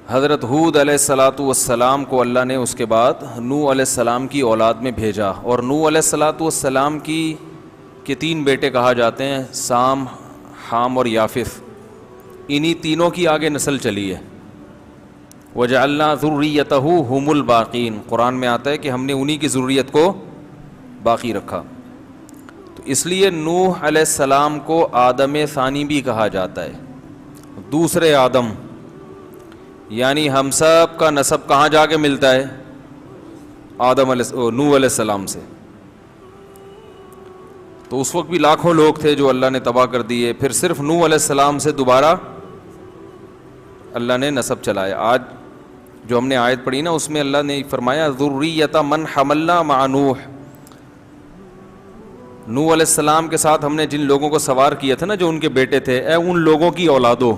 حضرت ہود علیہ الصلاۃ والسلام کو اللہ نے اس کے بعد نوح علیہ السلام کی اولاد میں بھیجا، اور نوح علیہ الصلاۃ والسلام کے 3 بیٹے کہا جاتے ہیں، سام، حام اور یافث. انہی تینوں کی آگے نسل چلی ہے. وَجَعَلْنَا ذُرِّيَّتَهُ هُمُ الْبَاقِينَ، قرآن میں آتا ہے کہ ہم نے انہی کی ذریت کو باقی رکھا. تو اس لیے نوح علیہ السلام کو آدم ثانی بھی کہا جاتا ہے، دوسرے آدم. یعنی ہم سب کا نسب کہاں جا کے ملتا ہے؟ نوح علیہ السلام سے. تو اس وقت بھی لاکھوں لوگ تھے جو اللہ نے تباہ کر دیے، پھر صرف نوح علیہ السلام سے دوبارہ اللہ نے نسب چلایا. آج جو ہم نے آیت پڑھی نا، اس میں اللہ نے فرمایا ذریۃ من حملنا مع نوح. نوح علیہ السلام کے ساتھ ہم نے جن لوگوں کو سوار کیا تھا نا، جو ان کے بیٹے تھے، اے ان لوگوں کی اولادو،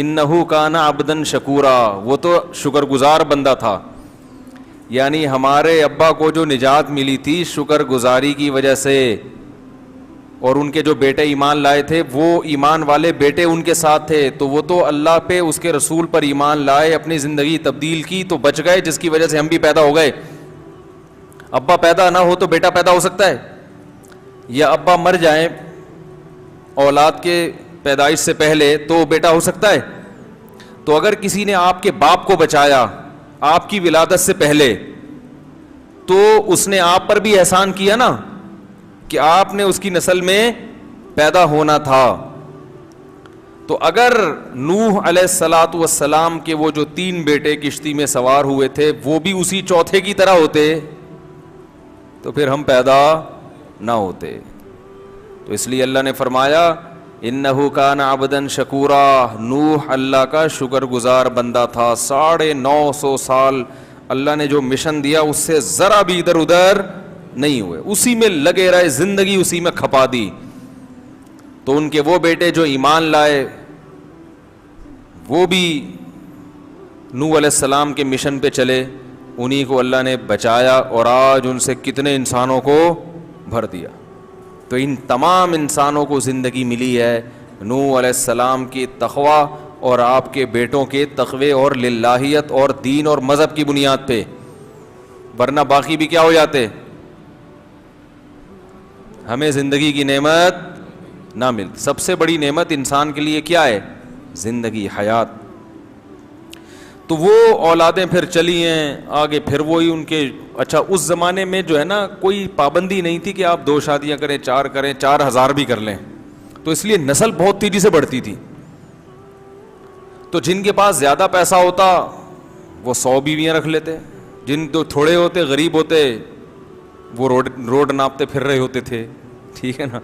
انہ کان عبدا شکورا، وہ تو شکر گزار بندہ تھا. یعنی ہمارے ابا کو جو نجات ملی تھی شکر گزاری کی وجہ سے، اور ان کے جو بیٹے ایمان لائے تھے وہ ایمان والے بیٹے ان کے ساتھ تھے، تو وہ تو اللہ پہ، اس کے رسول پر ایمان لائے، اپنی زندگی تبدیل کی تو بچ گئے، جس کی وجہ سے ہم بھی پیدا ہو گئے. ابا پیدا نہ ہو تو بیٹا پیدا ہو سکتا ہے، یا ابا مر جائیں اولاد کے پیدائش سے پہلے تو بیٹا ہو سکتا ہے. تو اگر کسی نے آپ کے باپ کو بچایا آپ کی ولادت سے پہلے، تو اس نے آپ پر بھی احسان کیا نا، کہ آپ نے اس کی نسل میں پیدا ہونا تھا. تو اگر نوح علیہ الصلاۃ والسلام کے وہ جو 3 بیٹے کشتی میں سوار ہوئے تھے وہ بھی اسی چوتھے کی طرح ہوتے تو پھر ہم پیدا نہ ہوتے. تو اس لیے اللہ نے فرمایا انہ کان عبدا شکورا، نوح اللہ کا شکر گزار بندہ تھا. 950 سال اللہ نے جو مشن دیا اس سے ذرا بھی ادھر ادھر نہیں ہوئے، اسی میں لگے رہے، زندگی اسی میں کھپا دی. تو ان کے وہ بیٹے جو ایمان لائے وہ بھی نوح علیہ السلام کے مشن پہ چلے، انہی کو اللہ نے بچایا، اور آج ان سے کتنے انسانوں کو بھر دیا. تو ان تمام انسانوں کو زندگی ملی ہے نوح علیہ السلام کی تقوی اور آپ کے بیٹوں کے تقوی اور للہیت اور دین اور مذہب کی بنیاد پہ، ورنہ باقی بھی کیا ہو جاتے، ہمیں زندگی کی نعمت نہ مل. سب سے بڑی نعمت انسان کے لیے کیا ہے؟ زندگی، حیات. تو وہ اولادیں پھر چلی ہیں آگے، پھر وہی ان کے. اچھا اس زمانے میں جو ہے نا کوئی پابندی نہیں تھی کہ آپ 2 شادیاں کریں، 4 کریں، 4000 بھی کر لیں، تو اس لیے نسل بہت تیزی سے بڑھتی تھی. تو جن کے پاس زیادہ پیسہ ہوتا وہ 100 بیویاں رکھ لیتے، جن تو تھوڑے ہوتے، غریب ہوتے، وہ روڈ ناپتے پھر رہے ہوتے تھے. ٹھیک ہے نا.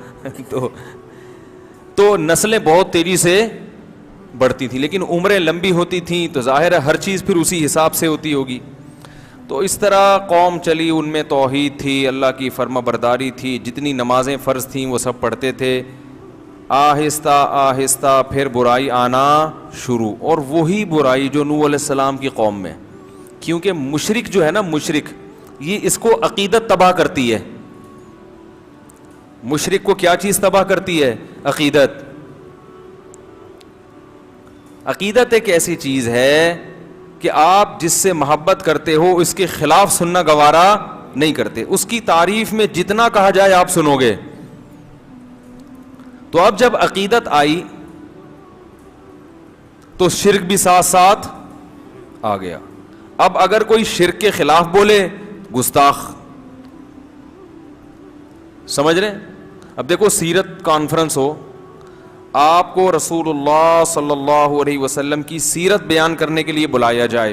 تو نسلیں بہت تیزی سے بڑھتی تھیں، لیکن عمریں لمبی ہوتی تھیں تو ظاہر ہے ہر چیز پھر اسی حساب سے ہوتی ہوگی. تو اس طرح قوم چلی، ان میں توحید تھی، اللہ کی فرما برداری تھی، جتنی نمازیں فرض تھیں وہ سب پڑھتے تھے. آہستہ آہستہ پھر برائی آنا شروع، اور وہی برائی جو نوح علیہ السلام کی قوم میں، کیونکہ مشرک جو ہے نا، مشرک یہ اس کو عقیدت تباہ کرتی ہے. مشرک کو کیا چیز تباہ کرتی ہے؟ عقیدت. عقیدت ایک ایسی چیز ہے کہ آپ جس سے محبت کرتے ہو اس کے خلاف سننا گوارا نہیں کرتے، اس کی تعریف میں جتنا کہا جائے آپ سنو گے. تو اب جب عقیدت آئی تو شرک بھی ساتھ ساتھ آ گیا. اب اگر کوئی شرک کے خلاف بولے، گستاخ. سمجھ رہے ہیں؟ اب دیکھو سیرت کانفرنس ہو، آپ کو رسول اللہ صلی اللہ علیہ وسلم کی سیرت بیان کرنے کے لیے بلایا جائے،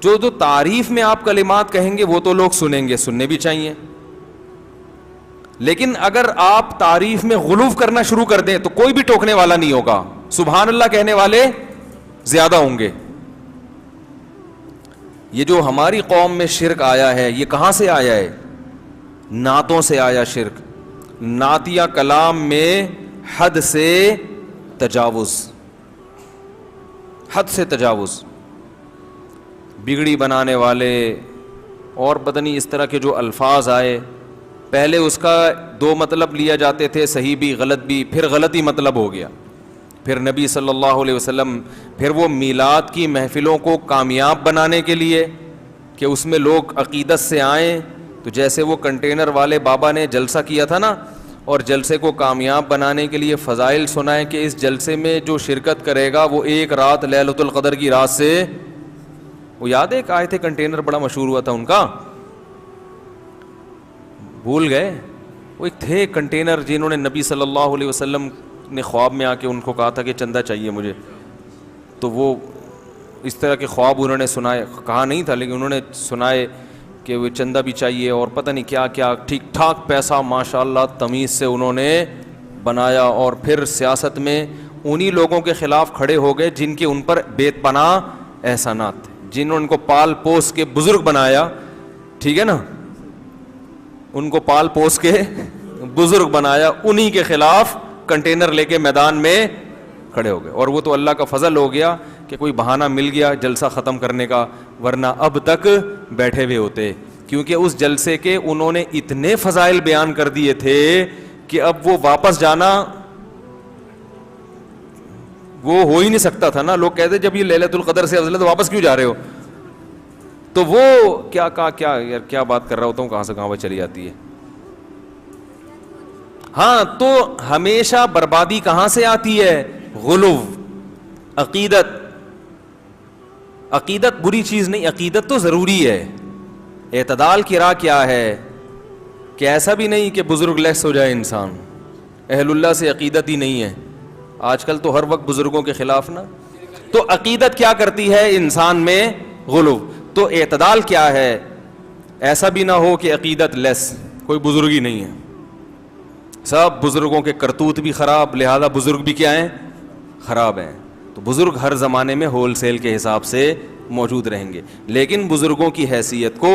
جو تعریف میں آپ کلمات کہیں گے وہ تو لوگ سنیں گے، سننے بھی چاہیے. لیکن اگر آپ تعریف میں غلو کرنا شروع کر دیں تو کوئی بھی ٹوکنے والا نہیں ہوگا، سبحان اللہ کہنے والے زیادہ ہوں گے. یہ جو ہماری قوم میں شرک آیا ہے یہ کہاں سے آیا ہے؟ نعتوں سے آیا شرک. نعتیہ کلام میں حد سے تجاوز، حد سے تجاوز، بگڑی بنانے والے اور بدنی اس طرح کے جو الفاظ آئے. پہلے اس کا 2 مطلب لیا جاتے تھے، صحیح بھی غلط بھی، پھر غلط ہی مطلب ہو گیا. پھر نبی صلی اللہ علیہ وسلم پھر وہ میلاد کی محفلوں کو کامیاب بنانے کے لیے کہ اس میں لوگ عقیدت سے آئیں، تو جیسے وہ کنٹینر والے بابا نے جلسہ کیا تھا نا، اور جلسے کو کامیاب بنانے کے لیے فضائل سنائیں کہ اس جلسے میں جو شرکت کرے گا وہ ایک رات لیلۃ القدر کی رات سے، وہ یاد ہے ایک آئے تھے کنٹینر بڑا مشہور ہوا تھا ان کا، بھول گئے؟ وہ ایک تھے کنٹینر جنہوں نے نبی صلی اللہ علیہ وسلم نے خواب میں آ کے ان کو کہا تھا کہ چندہ چاہیے مجھے، تو وہ اس طرح کے خواب انہوں نے سنائے، کہا نہیں تھا لیکن انہوں نے سنائے کہ وہ چندہ بھی چاہیے اور پتہ نہیں کیا کیا، ٹھیک ٹھاک پیسہ ماشاءاللہ تمیز سے انہوں نے بنایا، اور پھر سیاست میں انہی لوگوں کے خلاف کھڑے ہو گئے جن کے ان پر بے پناہ احسانات تھے، جنہوں نے ان کو پال پوس کے بزرگ بنایا، ٹھیک ہے نا، ان کو پال پوس کے بزرگ بنایا، انہی کے خلاف کنٹینر لے کے میدان میں کھڑے ہو گئے، اور وہ تو اللہ کا فضل ہو گیا کہ کوئی بہانہ مل گیا جلسہ ختم کرنے کا، ورنہ اب تک بیٹھے ہوئے ہوتے، کیونکہ اس جلسے کے انہوں نے اتنے فضائل بیان کر دیے تھے کہ اب وہ واپس جانا وہ ہو ہی نہیں سکتا تھا نا، لوگ کہتے جب یہ لیلۃ القدر سے افضل ہے تو واپس کیوں جا رہے ہو، تو وہ کیا کہا، کیا یار کیا بات کر رہا ہوتا ہوں، کہاں سے کہاں وہ چلی جاتی ہے۔ ہاں تو ہمیشہ بربادی کہاں سے آتی ہے؟ غلو، عقیدت بری چیز نہیں، عقیدت تو ضروری ہے، اعتدال کی راہ کیا ہے کہ ایسا بھی نہیں کہ بزرگ لیس ہو جائے انسان، اہل اللہ سے عقیدت ہی نہیں ہے، آج کل تو ہر وقت بزرگوں کے خلاف نا، تو عقیدت کیا کرتی ہے انسان میں؟ غلو، تو اعتدال کیا ہے؟ ایسا بھی نہ ہو کہ عقیدت لیس، کوئی بزرگ ہی نہیں ہے، سب بزرگوں کے کرتوت بھی خراب، لہذا بزرگ بھی کیا ہیں؟ خراب ہیں، تو بزرگ ہر زمانے میں ہول سیل کے حساب سے موجود رہیں گے، لیکن بزرگوں کی حیثیت کو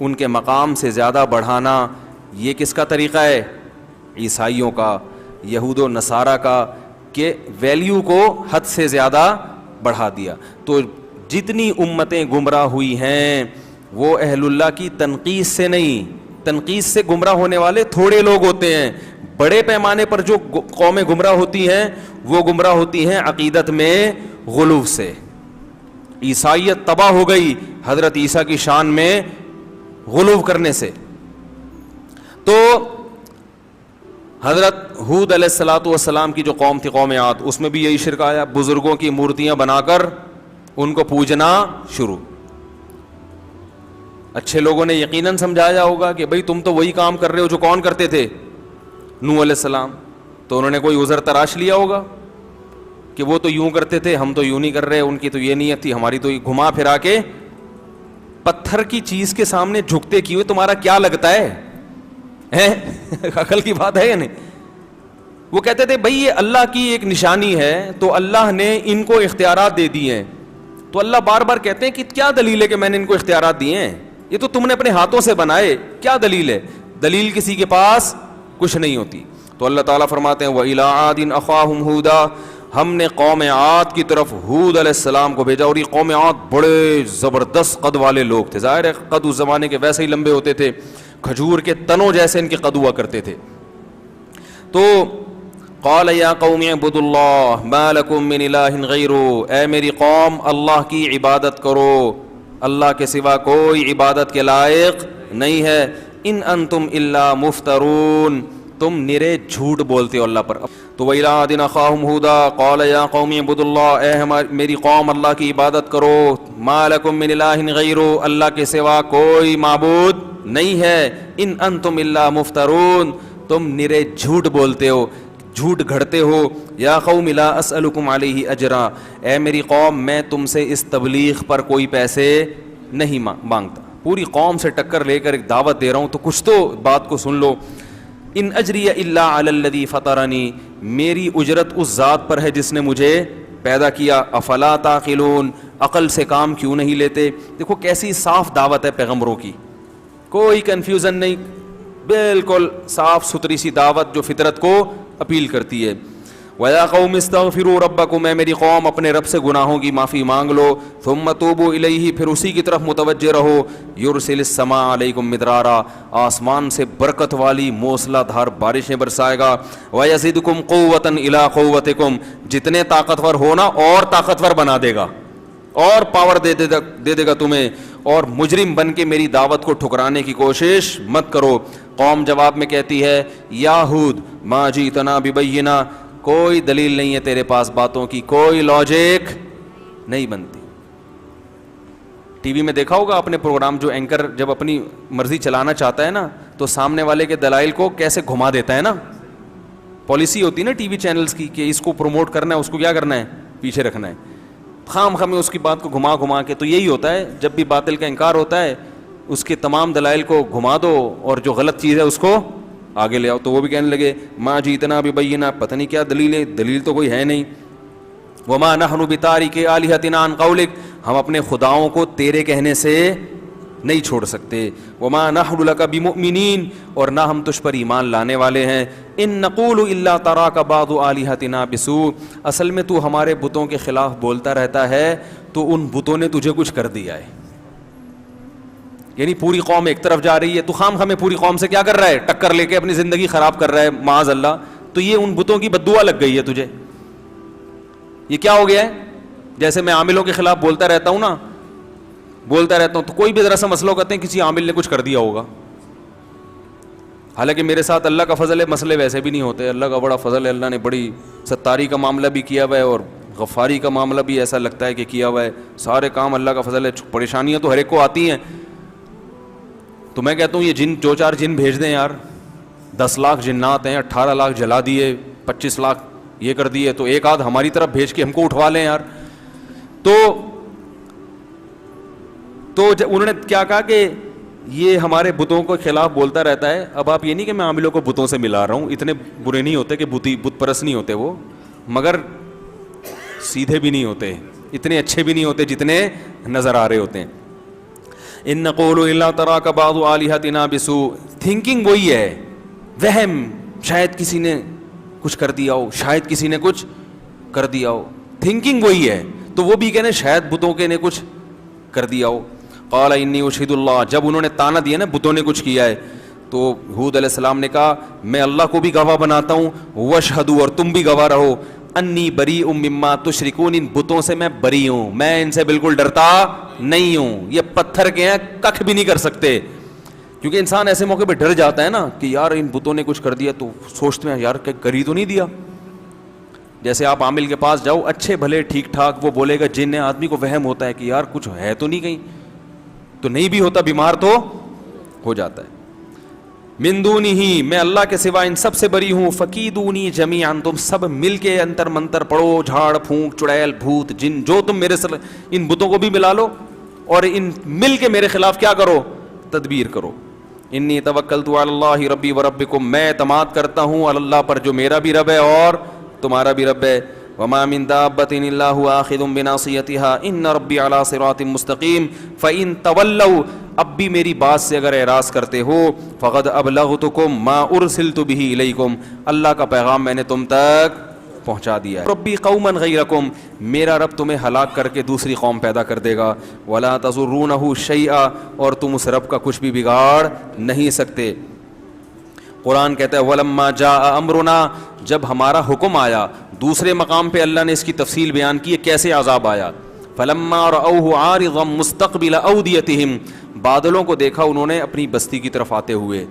ان کے مقام سے زیادہ بڑھانا یہ کس کا طریقہ ہے؟ عیسائیوں کا، یہود و نصارہ کا، کہ ویلیو کو حد سے زیادہ بڑھا دیا۔ تو جتنی امتیں گمراہ ہوئی ہیں وہ اہل اللہ کی تنقیص سے نہیں، تنقیص سے گمراہ ہونے والے تھوڑے لوگ ہوتے ہیں، بڑے پیمانے پر جو قومیں گمراہ ہوتی ہیں وہ گمراہ ہوتی ہیں عقیدت میں غلو سے۔ عیسائیت تباہ ہو گئی حضرت عیسیٰ کی شان میں غلو کرنے سے۔ تو حضرت ہود علیہ الصلوۃ والسلام کی جو قوم تھی قوم عاد، اس میں بھی یہی شرک آیا، بزرگوں کی مورتیاں بنا کر ان کو پوجنا شروع۔ اچھے لوگوں نے یقیناً سمجھایا ہوگا کہ بھئی تم تو وہی کام کر رہے ہو جو کون کرتے تھے؟ نوح علیہ السلام، تو انہوں نے کوئی عذر تراش لیا ہوگا کہ وہ تو یوں کرتے تھے، ہم تو یوں نہیں کر رہے، ان کی تو یہ نیت تھی، ہماری تو گھما پھرا کے پتھر کی چیز کے سامنے جھکتے کیے ہوئے تمہارا کیا لگتا ہے؟ عقل کی بات ہے یا نہیں؟ وہ کہتے تھے بھئی یہ اللہ کی ایک نشانی ہے، تو اللہ نے ان کو اختیارات دے دیے ہیں، تو اللہ بار بار کہتے ہیں کہ کیا دلیل ہے کہ میں نے ان کو اختیارات دیے ہیں؟ یہ تو تم نے اپنے ہاتھوں سے بنائے، کیا دلیل ہے؟ دلیل کسی کے پاس کچھ نہیں ہوتی۔ تو اللہ تعالیٰ فرماتے ہیں وَإِلَىٰ عَادٍ أَخَاهُمْ هُودًا، ہم نے قوم عاد کی طرف ہود علیہ السلام کو بھیجا، اور یہ قوم عاد بڑے زبردست قد والے لوگ تھے، ظاہر ہے قد اس زمانے کے ویسے ہی لمبے ہوتے تھے، کھجور کے تنوں جیسے ان کے قد ہوا کرتے تھے۔ تو قال یا قوم اعبدوا اللہ ما لکم من الہ غیرہ، اے میری قوم اللہ کی عبادت کرو، اللہ کے سوا کوئی عبادت کے لائق نہیں ہے، ان انتم الا مفترون، تم نرے جھوٹ بولتے ہو اللہ پر۔ تو وَإِلَىٰ عَادٍ أَخَاهُمْ هُودًا قَالَ يَا قَوْمِ اعْبُدُوا اللَّهَ، اے میری قوم اللہ کی عبادت کرو، مَا لَكُم مِّنْ إِلَٰهٍ غَيْرُهُ، اللہ کے سوا کوئی معبود نہیں ہے، ان انتم الا مفترون، تم نرے جھوٹ بولتے ہو، جھوٹ گھڑتے ہو۔ یا قوم لا اسألکم علیہ اجرا، اے میری قوم میں تم سے اس تبلیغ پر کوئی پیسے نہیں مانگتا، پوری قوم سے ٹکر لے کر ایک دعوت دے رہا ہوں تو کچھ تو بات کو سن لو۔ ان اجری الا علی الذی فطرنی، میری اجرت اس ذات پر ہے جس نے مجھے پیدا کیا، افلا تعقلون، عقل سے کام کیوں نہیں لیتے؟ دیکھو کیسی صاف دعوت ہے پیغمبروں کی، کوئی کنفیوژن نہیں، بالکل صاف ستھری سی دعوت جو فطرت کو اپیل کرتی ہے۔ وَيَا قَوْمِ اسْتَغْفِرُوا رَبَّكُمْ، اے میری قوم اپنے رب سے گناہوں کی معافی مانگ لو. ثُمَّ تُوبُوا إِلَيْهِ، پھر اسی کی طرف متوجہ رہو. يُرْسِلِ السَّمَاءَ عَلَيْكُمْ مِدْرَارًا، آسمان سے برکت والی موسلا دھار بارشیں برسائے گا. وَيَزِدْكُمْ قُوَّةً إِلَىٰ قُوَّتِكُمْ، جتنے طاقتور ہونا اور طاقتور بنا دے گا اور پاور دے دے گا تمہیں. اور مجرم بن کے میری دعوت کو ٹھکرانے کی کوشش مت کرو. قوم جواب میں کہتی ہے یا ہود ما جئتنا ببینہ، کوئی دلیل نہیں ہے تیرے پاس باتوں کی، کوئی لاجک نہیں بنتی. ٹی وی میں دیکھا ہوگا آپ نے پروگرام، جو اینکر جب اپنی مرضی چلانا چاہتا ہے نا تو سامنے والے کے دلائل کو کیسے گھما دیتا ہے نا. پالیسی ہوتی ہے نا ٹی وی چینلز کی کہ اس کو پروموٹ کرنا ہے، اس کو کیا کرنا ہے، پیچھے رکھنا ہے. خام خامے اس کی بات کو گھما گھما کے. تو یہی ہوتا ہے جب بھی باطل کا انکار ہوتا ہے اس کے تمام دلائل کو گھما دو اور جو غلط چیز ہے اس کو آگے لے آؤ. تو وہ بھی کہنے لگے ما جئتنا ببینہ، پتہ نہیں کیا دلیل ہے، دلیل تو کوئی ہے نہیں. وما نحن بتارک آلہتنا عن قولک، ہم اپنے خداؤں کو تیرے کہنے سے نہیں چھوڑ سکتے. وما نحن لک بمؤمنین، اور نہ ہم تجھ پر ایمان لانے والے ہیں. ان نقول الا تراک بعض آلہتنا بسوء، اصل میں تو ہمارے بتوں کے خلاف بولتا رہتا ہے تو ان بتوں نے تجھے کچھ کر دیا ہے. یعنی پوری قوم ایک طرف جا رہی ہے، تو خام خامے پوری قوم سے کیا کر رہا ہے، ٹکر لے کے اپنی زندگی خراب کر رہا ہے معاذ اللہ. تو یہ ان بتوں کی بد دعا لگ گئی ہے تجھے. یہ کیا ہو گیا ہے؟ جیسے میں عاملوں کے خلاف بولتا رہتا ہوں نا، بولتا رہتا ہوں تو کوئی بھی ذرا سا مسئلہ کہتے ہیں کسی عامل نے کچھ کر دیا ہوگا. حالانکہ میرے ساتھ اللہ کا فضل ہے، مسئلے ویسے بھی نہیں ہوتے. اللہ کا بڑا فضل ہے، اللہ نے بڑی ستاری کا معاملہ بھی کیا ہوا ہے اور غفاری کا معاملہ بھی ایسا لگتا ہے کہ کیا ہوا ہے. سارے کام اللہ کا فضل ہے. پریشانیاں تو ہر ایک کو آتی ہیں. تو میں کہتا ہوں یہ جن دو چار جن بھیج دیں یار، 10 لاکھ جنات ہیں، 18 لاکھ جلا دیے، 25 لاکھ یہ کر دیے، تو ایک آدھ ہماری طرف بھیج کے ہم کو اٹھوا لیں یار. تو انہوں نے کیا کہا کہ یہ ہمارے بتوں کے خلاف بولتا رہتا ہے. اب آپ یہ نہیں کہ میں عاملوں کو بتوں سے ملا رہا ہوں، اتنے برے نہیں ہوتے کہ بت پرست نہیں ہوتے وہ، مگر سیدھے بھی نہیں ہوتے، اتنے اچھے بھی نہیں ہوتے جتنے نظر آ رہے ہوتے ہیں. ان نقول الا تراک بعض آلہتنا بسوء، تھنکنگ وہی ہے، وہم، شاید کسی نے کچھ کر دیا ہو، شاید کسی نے کچھ کر دیا ہو، تھنکنگ وہی ہے. تو وہ بھی کہنے شاید بتوں کے نے کچھ کر دیا ہو. قال انی اشہد اللہ، جب انہوں نے تانا دیا نا بتوں نے کچھ کیا ہے، تو ہود علیہ السلام نے کہا میں اللہ کو بھی گواہ بناتا ہوں، واشہدوا، اور تم بھی گواہ رہو، انی بریء مما تشرکون، ان بتوں سے میں بری ہوں، میں ان سے بالکل ڈرتا نہیں ہوں. یہ پتھر کے ہیں، ککھ بھی نہیں کر سکتے. کیونکہ انسان ایسے موقع پہ ڈر جاتا ہے نا کہ یار ان بتوں نے کچھ کر دیا، تو سوچتے ہیں یار کہ کر ہی تو نہیں دیا. جیسے آپ عامل کے پاس جاؤ، اچھے بھلے ٹھیک ٹھاک وہ بولے گا، جن آدمی کو وہم ہوتا ہے کہ یار کچھ ہے تو نہیں کہیں، تو نہیں بھی ہوتا، بیمار تو ہو جاتا ہے. من دونہی، میں اللہ کے سوا ان سب سے بری ہوں. فکیدونی جمیعا، تم سب مل کے انتر منتر پڑھو، جھاڑ پھونک چڑیل بھوت جن جو تم میرے ان بتوں کو بھی ملا لو اور ان مل کے میرے خلاف کیا کرو، تدبیر کرو. انی توکلت علی اللہ ربی و ربکم، میں اعتماد کرتا ہوں اللہ پر جو میرا بھی رب ہے اور تمہارا بھی رب ہے. وما من دابۃ الا هو آخذ بناصیتها ان ربی علی صراط مستقیم. فإن تولوا، اب بھی میری بات سے اگر اعراض کرتے ہو، فقد ابلغتکم ما ارسلت به الیکم، اللہ کا پیغام میں نے تم تک پہنچا دیا ہے. ربی قوما غیرکم، میرا رب تمہیں ہلاک کر کے دوسری قوم پیدا کر دے گا. ولا تضرونہ شیئا، اور تم اس رب کا کچھ بھی بگاڑ نہیں سکتے. قرآن کہتا ہے ولما جاء امرنا، جب ہمارا حکم آیا. دوسرے مقام پہ اللہ نے اس کی تفصیل بیان کی ہے کیسے عذاب آیا. فلما رأوه عارضا مستقبل اودیتہم، بادلوں کو دیکھا انہوں نے اپنی بستی کی طرف آتے ہوئے،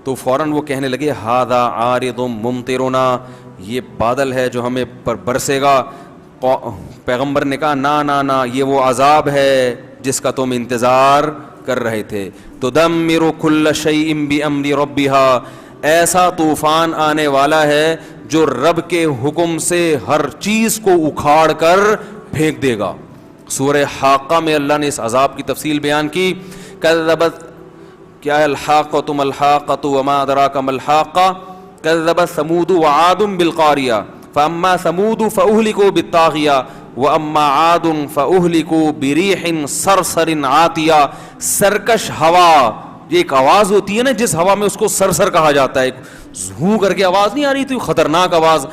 تو فوراً وہ کہنے لگے ھذا عارض ممطرنا، یہ بادل ہے جو ہمیں پر برسے گا. پیغمبر نے کہا نا نا نا، یہ وہ عذاب ہے جس کا تم انتظار کر رہے تھے. تدمر کل شیء بامر ربھا، ایسا طوفان آنے والا ہے جو رب کے حکم سے ہر چیز کو اکھاڑ کر پھینک دے گا. سورہ حاقہ میں اللہ نے اس عذاب کی تفصیل بیان کی. کذبت، کیا ہے الحاقۃ ما الحاقۃ وما ادراک ما الحاقۃ، کذبت ثمود وعاد بالقاریہ فاما ثمود فاہلکوا بالطاغیہ واما عاد فاہلکوا بریح صرصر عاتیہ. سرکش ہوا، یہ ایک آواز ہوتی ہے نا جس ہوا میں اس کو سرسر کہا جاتا ہے، زھوں کر کے آواز نہیں آ رہی تھی، خطرناک آواز.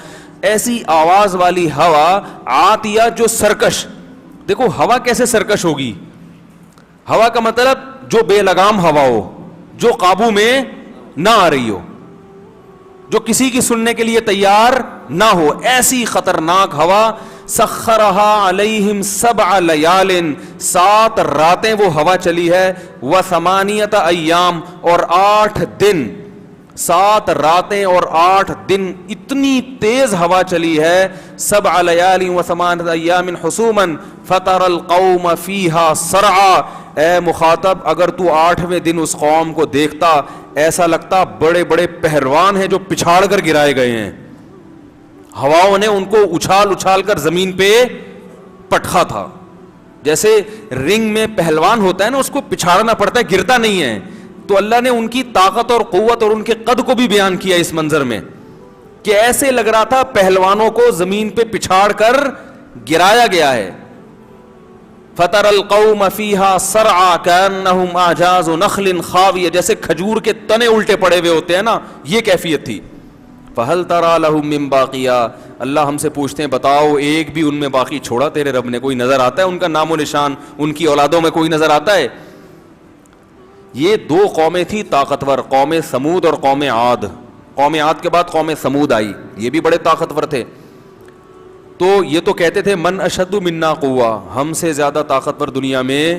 ایسی آواز والی ہوا عاتیہ جو سرکش. دیکھو ہوا کیسے سرکش ہوگی؟ ہوا کا مطلب جو بے لگام ہوا ہو, جو قابو میں نہ آ رہی ہو, جو کسی کی سننے کے لیے تیار نہ ہو, ایسی خطرناک ہوا. سخرها علیہم 7 لیال, 7 راتیں وہ ہوا چلی ہے. و8 ایام, اور 8 دن, 7 راتیں اور 8 دن اتنی تیز ہوا چلی ہے. 7 لیال و8 ایام حسوما فطر القوم فیہا سرعا. اے مخاطب, اگر تو 8ویں دن اس قوم کو دیکھتا ایسا لگتا بڑے بڑے پہلوان ہیں جو پچھاڑ کر گرائے گئے ہیں. ہواؤں نے ان کو اچھال اچھال کر زمین پہ پٹخا تھا. جیسے رنگ میں پہلوان ہوتا ہے نا, اس کو پچھاڑنا پڑتا ہے, گرتا نہیں ہے. تو اللہ نے ان کی طاقت اور قوت اور ان کے قد کو بھی بیان کیا اس منظر میں کہ ایسے لگ رہا تھا پہلوانوں کو زمین پہ پچھاڑ کر گرایا گیا ہے. فطر القوم فیہا سرعا کأنہم اعجاز نخل خاویہ, جیسے کھجور کے تنے الٹے پڑے ہوئے ہوتے ہیں نا, یہ کیفیت تھی. فہل تری لہم من باقیہ, اللہ ہم سے پوچھتے ہیں بتاؤ ایک بھی ان میں باقی چھوڑا تیرے رب نے؟ کوئی نظر آتا ہے ان کا نام و نشان, ان کی اولادوں میں کوئی نظر آتا ہے؟ یہ 2 قومیں تھی طاقتور, قوم سمود اور قوم عاد. قوم عاد کے بعد قوم سمود آئی, یہ بھی بڑے طاقتور تھے. تو یہ تو کہتے تھے من اشد منا قوہ, ہم سے زیادہ طاقتور دنیا میں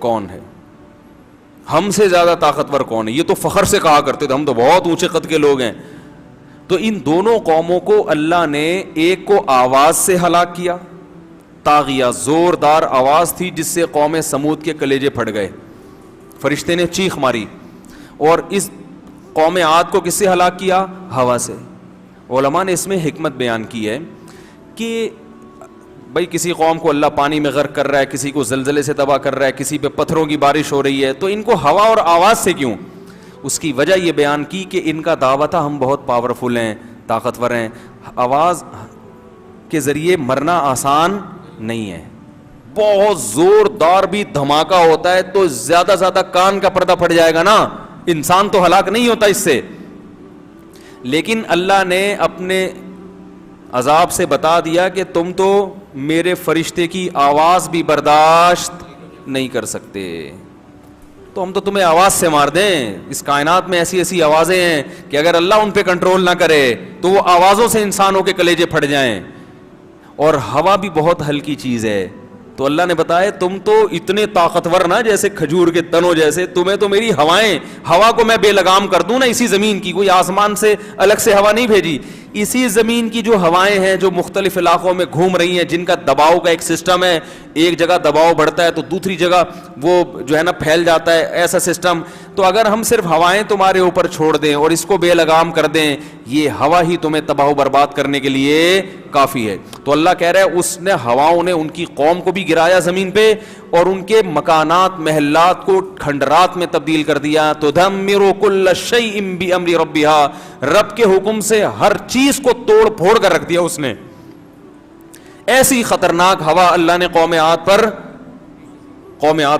کون ہے, ہم سے زیادہ طاقتور کون ہے. یہ تو فخر سے کہا کرتے تھے ہم تو بہت اونچے قد کے لوگ ہیں. تو ان دونوں قوموں کو اللہ نے ایک کو آواز سے ہلاک کیا, طاغیہ, زوردار آواز تھی جس سے قوم سمود کے کلیجے پھٹ گئے, فرشتے نے چیخ ماری. اور اس قوم عاد کو کس سے ہلاک کیا؟ ہوا سے. علماء نے اس میں حکمت بیان کی ہے کہ بھائی کسی قوم کو اللہ پانی میں غرق کر رہا ہے, کسی کو زلزلے سے تباہ کر رہا ہے, کسی پہ پتھروں کی بارش ہو رہی ہے, تو ان کو ہوا اور آواز سے کیوں؟ اس کی وجہ یہ بیان کی کہ ان کا دعویٰ تھا ہم بہت پاورفل ہیں, طاقتور ہیں. آواز کے ذریعے مرنا آسان نہیں ہے, بہت زوردار بھی دھماکہ ہوتا ہے تو زیادہ زیادہ کان کا پردہ پھٹ جائے گا نا, انسان تو ہلاک نہیں ہوتا اس سے. لیکن اللہ نے اپنے عذاب سے بتا دیا کہ تم تو میرے فرشتے کی آواز بھی برداشت نہیں کر سکتے, تو ہم تو تمہیں آواز سے مار دیں. اس کائنات میں ایسی ایسی آوازیں ہیں کہ اگر اللہ ان پہ کنٹرول نہ کرے تو وہ آوازوں سے انسانوں کے کلیجے پھٹ جائیں. اور ہوا بھی بہت ہلکی چیز ہے. تو اللہ نے بتایا تم تو اتنے طاقتور نا جیسے کھجور کے تنوں جیسے, تمہیں تو میری ہوائیں, ہوا کو میں بے لگام کر دوں نا اسی زمین کی, کوئی آسمان سے الگ سے ہوا نہیں بھیجی, اسی زمین کی جو ہوائیں ہیں جو مختلف علاقوں میں گھوم رہی ہیں, جن کا دباؤ کا ایک سسٹم ہے, ایک جگہ دباؤ بڑھتا ہے تو دوسری جگہ وہ جو ہے نا پھیل جاتا ہے, ایسا سسٹم. تو اگر ہم صرف ہوائیں تمہارے اوپر چھوڑ دیں اور اس کو بے لگام کر دیں, یہ ہوا ہی تمہیں تباہ و برباد کرنے کے لیے کافی ہے. تو اللہ کہہ رہا ہے اس نے ہواؤں نے ان کی قوم کو بھی گرایا زمین پہ اور ان کے مکانات محلات کو کھنڈرات میں تبدیل کر دیا. تدمر کل شیء بامر ربها, رب کے حکم سے ہر چیز کو توڑ پھوڑ کر رکھ دیا اس نے. ایسی خطرناک ہوا اللہ نے قوم عاد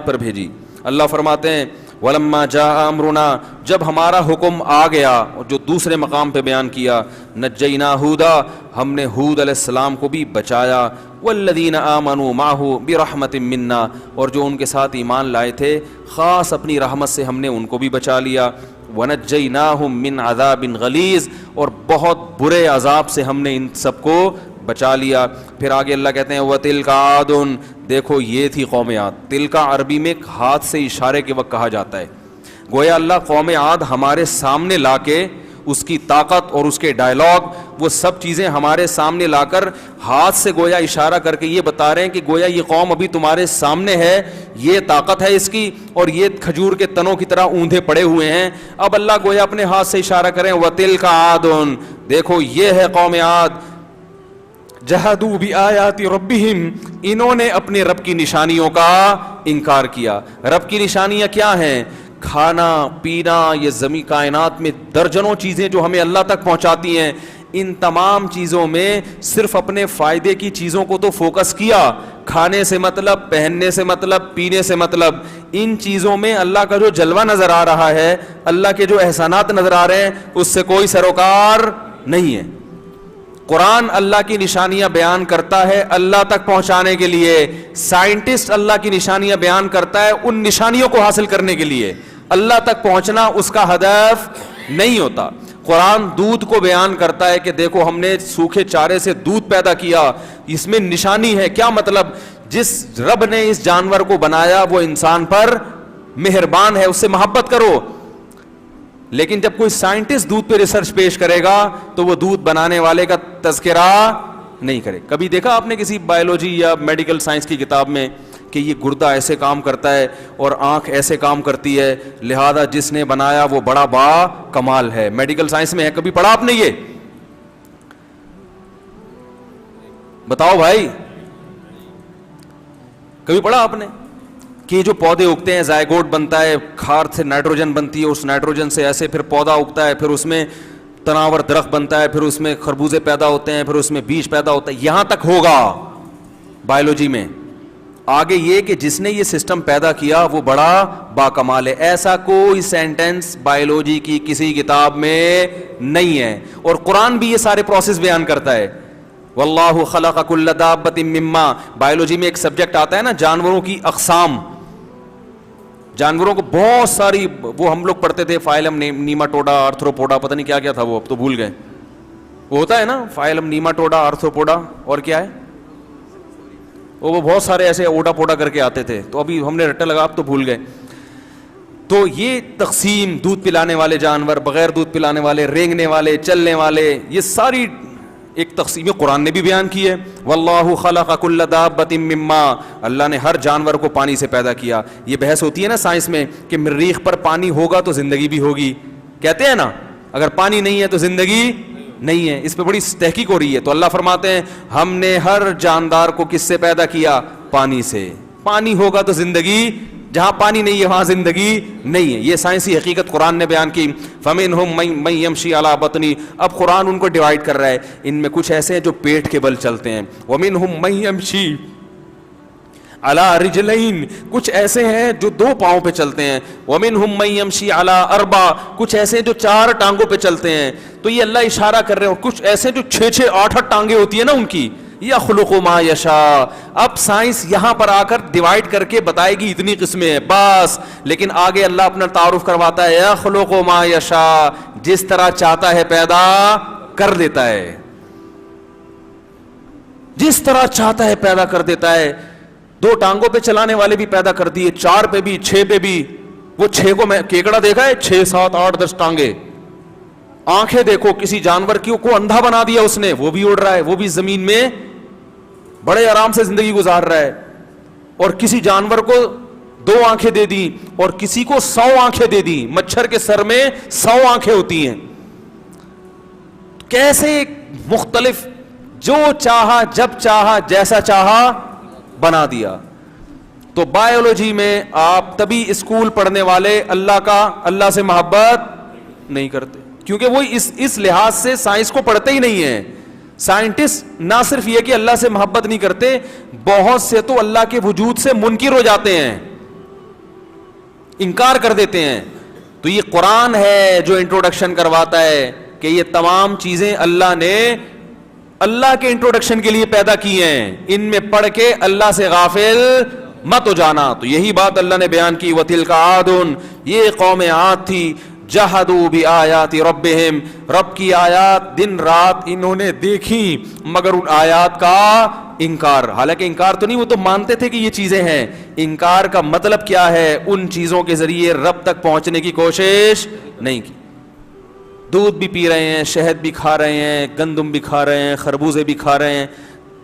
پر بھیجی. اللہ فرماتے ہیں وَلَمَّا جَاءَ أَمْرُنَا, جب ہمارا حکم آ گیا, اور جو دوسرے مقام پہ بیان کیا, نَجَّيْنَا هُودًا, ہم نے ہود علیہ السلام کو بھی بچایا, وَالَّذِينَ آمَنُوا مَعَهُ بِرَحْمَةٍ مِنَّا, اور جو ان کے ساتھ ایمان لائے تھے خاص اپنی رحمت سے ہم نے ان کو بھی بچا لیا. وَنَجَّيْنَاهُمْ مِنْ عَذَابٍ غَلِيظٍ, اور بہت برے عذاب سے ہم نے ان سب کو بچا لیا. پھر آگے اللہ کہتے ہیں وَتِلْكَ عَادٌ, دیکھو یہ تھی قوم عاد. تلکا عربی میں ہاتھ سے اشارے کے وقت کہا جاتا ہے. گویا اللہ قوم عاد ہمارے سامنے لا کے اس کی طاقت اور اس کے ڈائلاگ, وہ سب چیزیں ہمارے سامنے لا کر ہاتھ سے گویا اشارہ کر کے یہ بتا رہے ہیں کہ گویا یہ قوم ابھی تمہارے سامنے ہے, یہ طاقت ہے اس کی, اور یہ کھجور کے تنوں کی طرح اوندھے پڑے ہوئے ہیں. اب اللہ گویا اپنے ہاتھ سے اشارہ کریں وَتِلْكَ عَادٌ, دیکھو یہ ہے قوم عاد. جہدوا بآیات ربہم, انہوں نے اپنے رب کی نشانیوں کا انکار کیا. رب کی نشانیاں کیا ہیں؟ کھانا پینا, یہ زمین کائنات میں درجنوں چیزیں جو ہمیں اللہ تک پہنچاتی ہیں, ان تمام چیزوں میں صرف اپنے فائدے کی چیزوں کو تو فوکس کیا. کھانے سے مطلب, پہننے سے مطلب, پینے سے مطلب, ان چیزوں میں اللہ کا جو جلوہ نظر آ رہا ہے, اللہ کے جو احسانات نظر آ رہے ہیں, اس سے کوئی سروکار نہیں ہے. قرآن اللہ کی نشانیاں بیان کرتا ہے اللہ تک پہنچانے کے لیے, سائنٹسٹ اللہ کی نشانیاں بیان کرتا ہے ان نشانیوں کو حاصل کرنے کے لیے, اللہ تک پہنچنا اس کا ہدف نہیں ہوتا. قرآن دودھ کو بیان کرتا ہے کہ دیکھو ہم نے سوکھے چارے سے دودھ پیدا کیا, اس میں نشانی ہے. کیا مطلب؟ جس رب نے اس جانور کو بنایا وہ انسان پر مہربان ہے, اس سے محبت کرو. لیکن جب کوئی سائنٹسٹ دودھ پہ ریسرچ پیش کرے گا تو وہ دودھ بنانے والے کا تذکرہ نہیں کرے. کبھی دیکھا آپ نے کسی بایولوجی یا میڈیکل سائنس کی کتاب میں کہ یہ گردہ ایسے کام کرتا ہے اور آنکھ ایسے کام کرتی ہے, لہذا جس نے بنایا وہ بڑا با کمال ہے؟ میڈیکل سائنس میں ہے, کبھی پڑھا آپ نے یہ؟ بتاؤ بھائی, کبھی پڑھا آپ نے کہ جو پودے اگتے ہیں زائگوٹ بنتا ہے, کھاد سے نائٹروجن بنتی ہے, اس نائٹروجن سے ایسے پھر پودا اگتا ہے, پھر اس میں تناور درخت بنتا ہے, پھر اس میں خربوزے پیدا ہوتے ہیں, پھر اس میں بیج پیدا ہوتا ہے. یہاں تک ہوگا بایولوجی میں. آگے یہ کہ جس نے یہ سسٹم پیدا کیا وہ بڑا باکمال ہے, ایسا کوئی سینٹنس بایولوجی کی کسی کتاب میں نہیں ہے. اور قرآن بھی یہ سارے پروسیس بیان کرتا ہے. واللہ خلق کل دابۃ مما, بایولوجی میں ایک سبجیکٹ آتا ہے نا جانوروں کی اقسام, جانوروں کو بہت ساری, وہ ہم لوگ پڑھتے تھے فائلم نیماٹوڈا آرتھروپوڈا, پتہ نہیں کیا کیا تھا وہ, اب تو بھول گئے. وہ ہوتا ہے نا فائلم نیماٹوڈا آرتھروپوڈا اور کیا ہے وہ بہت سارے ایسے اوڈا پوڈا کر کے آتے تھے, تو ابھی ہم نے رٹا لگا, اب تو بھول گئے. تو یہ تقسیم, دودھ پلانے والے جانور, بغیر دودھ پلانے والے, رینگنے والے, چلنے والے, یہ ساری ایک تقسیم قرآن نے بھی بیان کی ہے. واللہ خلق کل دابۃ مما, اللہ نے ہر جانور کو پانی سے پیدا کیا. یہ بحث ہوتی ہے نا سائنس میں کہ مریخ پر پانی ہوگا تو زندگی بھی ہوگی, کہتے ہیں نا اگر پانی نہیں ہے تو زندگی نہیں ہے. اس پہ بڑی تحقیق ہو رہی ہے. تو اللہ فرماتے ہیں ہم نے ہر جاندار کو کس سے پیدا کیا؟ پانی سے. پانی ہوگا تو زندگی, جہاں پانی نہیں ہے وہاں زندگی نہیں ہے. یہ سائنسی حقیقت قرآن نے بیان کی. فَمِنْهُمْ مَن يَمْشِي عَلَى بَطْنِهِ, اب قرآن ان کو ڈیوائڈ کر رہا ہے, ان میں کچھ ایسے ہیں جو پیٹ کے بل چلتے ہیں. وَمِنْهُمْ مَن يَمْشِي عَلَى رِجْلَيْن, کچھ ایسے ہیں جو 2 پاؤں پہ چلتے ہیں. وَمِنْهُمْ مَن يَمْشِي عَلَى 4, کچھ ایسے ہیں جو 4 ٹانگوں پہ چلتے ہیں. تو یہ اللہ اشارہ کر رہے ہیں. اور کچھ ایسے جو 6 8 ٹانگیں ہوتی ہیں نا ان کی, یخلق ما یشاء. اب سائنس یہاں پر آ کر ڈیوائڈ کر کے بتائے گی اتنی قسمیں ہیں بس, لیکن آگے اللہ اپنا تعارف کرواتا ہے یخلق ما یشاء, جس طرح چاہتا ہے پیدا کر دیتا ہے, جس طرح چاہتا ہے پیدا کر دیتا ہے. 2 ٹانگوں پہ چلانے والے بھی پیدا کر دیے, 4 پہ بھی, 6 پہ بھی. وہ 6 کو میں کیکڑا دیکھا ہے, 6 7 8 10 ٹانگیں. آنکھیں دیکھو, کسی جانور کو اندھا بنا دیا اس نے, وہ بھی اڑ رہا ہے, وہ بھی زمین میں بڑے آرام سے زندگی گزار رہا ہے. اور کسی جانور کو 2 آنکھیں دے دی اور کسی کو 100 آنکھیں دے دی. مچھر کے سر میں 100 آنکھیں ہوتی ہیں. کیسے مختلف, جو چاہا جب چاہا جیسا چاہا بنا دیا. تو بایولوجی میں آپ تبھی اسکول پڑھنے والے اللہ سے محبت نہیں کرتے, کیونکہ وہ اس لحاظ سے سائنس کو پڑھتے ہی نہیں ہیں. سائنٹسٹ نہ صرف یہ کہ اللہ سے محبت نہیں کرتے, بہت سے تو اللہ کے وجود سے منکر ہو جاتے ہیں, انکار کر دیتے ہیں. تو یہ قرآن ہے جو انٹروڈکشن کرواتا ہے کہ یہ تمام چیزیں اللہ نے اللہ کے انٹروڈکشن کے لیے پیدا کی ہیں, ان میں پڑھ کے اللہ سے غافل مت ہو جانا. تو یہی بات اللہ نے بیان کی. وَتِلْكَ عَادٌ, یہ قوم عاد تھی. جہدوا بآیات ربہم, رب کی آیات دن رات انہوں نے دیکھی مگر ان آیات کا انکار. حالانکہ انکار تو نہیں, وہ تو مانتے تھے کہ یہ چیزیں ہیں. انکار کا مطلب کیا ہے؟ ان چیزوں کے ذریعے رب تک پہنچنے کی کوشش نہیں کی. دودھ بھی پی رہے ہیں, شہد بھی کھا رہے ہیں, گندم بھی کھا رہے ہیں, خربوزے بھی کھا رہے ہیں,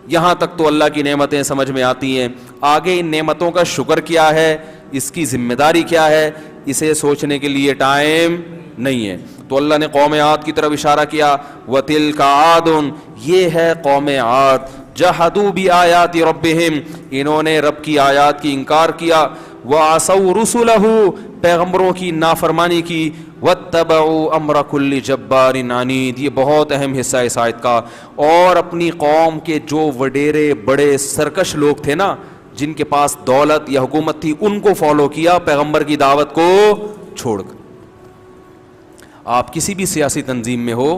یہاں تک تو اللہ کی نعمتیں سمجھ میں آتی ہیں. آگے ان نعمتوں کا شکر کیا ہے, اس کی ذمہ داری کیا ہے, اسے سوچنے کے لیے ٹائم نہیں ہے. تو اللہ نے قوم عاد کی طرف اشارہ کیا. وَتِلْكَ عَادٌ, یہ ہے قوم عاد. جَحَدُوا بِآیَاتِ رَبِّهِمْ, انہوں نے رب کی آیات کی انکار کیا. وَعَصَوْا رُسُلَهُ, پیغمبروں کی نافرمانی کی. وَاتَّبَعُوا أَمْرَ كُلِّ جَبَّارٍ عَنِيدٍ, یہ بہت اہم حصہ ہے اس آیت کا. اور اپنی قوم کے جو وڈیرے بڑے سرکش لوگ تھے نا, جن کے پاس دولت یا حکومت تھی, ان کو فالو کیا پیغمبر کی دعوت کو چھوڑ کر. آپ کسی بھی سیاسی تنظیم میں ہو,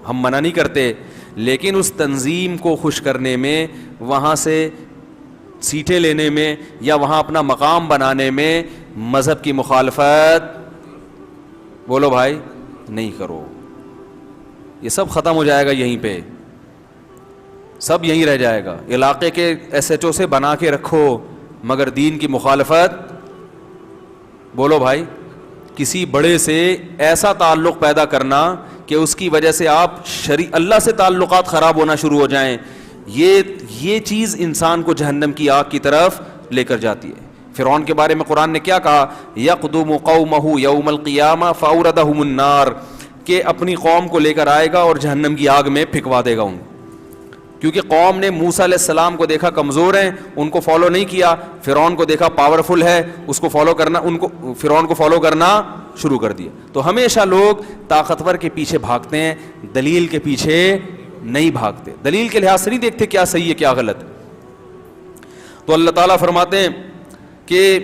ہم منع نہیں کرتے, لیکن اس تنظیم کو خوش کرنے میں, وہاں سے سیٹیں لینے میں, یا وہاں اپنا مقام بنانے میں مذہب کی مخالفت بولو بھائی نہیں کرو. یہ سب ختم ہو جائے گا یہیں پہ, سب یہیں رہ جائے گا. علاقے کے ایس ایچ او سے بنا کے رکھو, مگر دین کی مخالفت بولو بھائی. کسی بڑے سے ایسا تعلق پیدا کرنا کہ اس کی وجہ سے آپ اللہ سے تعلقات خراب ہونا شروع ہو جائیں, یہ چیز انسان کو جہنم کی آگ کی طرف لے کر جاتی ہے. فرعون کے بارے میں قرآن نے کیا کہا؟ یقدم قومہ یوم القیامہ فاوردہم النار, کہ اپنی قوم کو لے کر آئے گا اور جہنم کی آگ میں پھینکوا دے گا ان, کیونکہ قوم نے موسیٰ علیہ السلام کو دیکھا کمزور ہیں, ان کو فالو نہیں کیا. فرعون کو دیکھا پاورفل ہے, اس کو فالو کرنا, فرعون کو فالو کرنا شروع کر دیا. تو ہمیشہ لوگ طاقتور کے پیچھے بھاگتے ہیں, دلیل کے پیچھے نہیں بھاگتے, دلیل کے لحاظ سے نہیں دیکھتے کیا صحیح ہے کیا غلط. تو اللہ تعالیٰ فرماتے ہیں کہ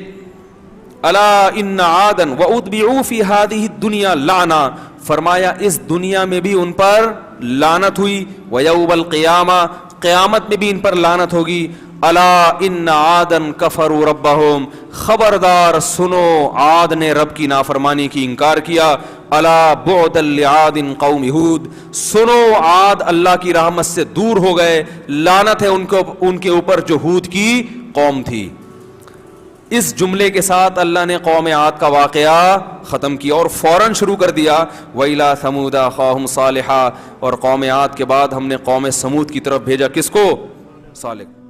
الا ان عادا واتبعوا فی ہذہ الدنیا لعنہ, فرمایا اس دنیا میں بھی ان پر لعنت ہوئی, ویوم القیامہ, قیامت میں بھی ان پر لعنت ہوگی. الا ان عادا کفروا ربہم, خبردار سنو عاد نے رب کی نافرمانی کی انکار کیا. الا بعدا لعاد قوم ہود, سنو عاد اللہ کی رحمت سے دور ہو گئے, لعنت ہے ان کے اوپر جو ہود کی قوم تھی. اس جملے کے ساتھ اللہ نے قوم عاد کا واقعہ ختم کیا اور فوراً شروع کر دیا وَإِلَىٰ ثَمُودَ أَخَاهُمْ صَالِحًا, اور قوم عاد کے بعد ہم نے قوم سمود کی طرف بھیجا کس کو؟ صالح.